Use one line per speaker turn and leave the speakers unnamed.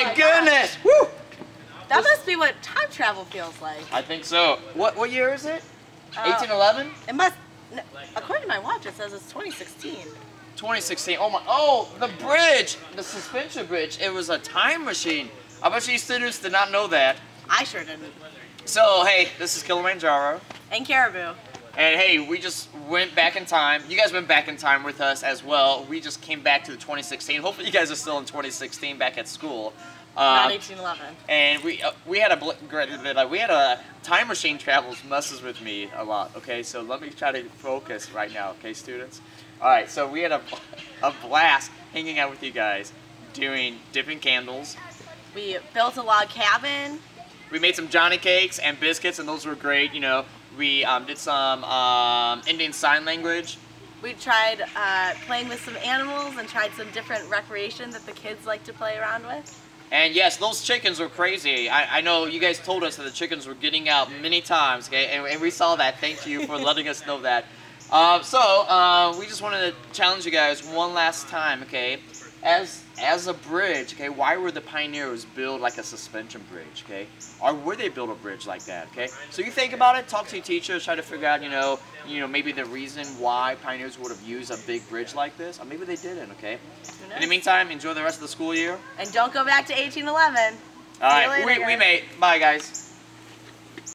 my goodness! Woo!
That must be what time travel feels like.
I think so. What year is it? 1811?
It must. No, according to my watch, it says it's 2016.
2016. Oh my! Oh, the bridge, the suspension bridge. It was a time machine. I bet you students did not know that.
I sure didn't.
So hey, this is Kilimanjaro.
And Caribou.
And hey, we just went back in time. You guys went back in time with us as well. We just came back to the 2016. Hopefully you guys are still in 2016 back at school.
Not 1811.
And we had a time machine travels messes with me a lot. Okay, so let me try to focus right now. Okay, students. All right, so we had a blast hanging out with you guys, doing dipping candles.
We built a log cabin.
We made some Johnny cakes and biscuits, and those were great. You know, we did some Indian Sign Language.
We tried playing with some animals and tried some different recreation that the kids like to play around with.
And yes, those chickens were crazy. I know you guys told us that the chickens were getting out many times, okay? And we saw that. Thank you for letting us know that. We just wanted to challenge you guys one last time, okay? As a bridge, okay, why were the pioneers build like a suspension bridge, okay? Or would they build a bridge like that, okay? So you think about it, talk to your teachers, try to figure out, you know, maybe the reason why pioneers would have used a big bridge like this, or maybe they didn't, okay? In the meantime, enjoy the rest of the school year.
And don't go back to 1811.
All right, we made. Bye, guys.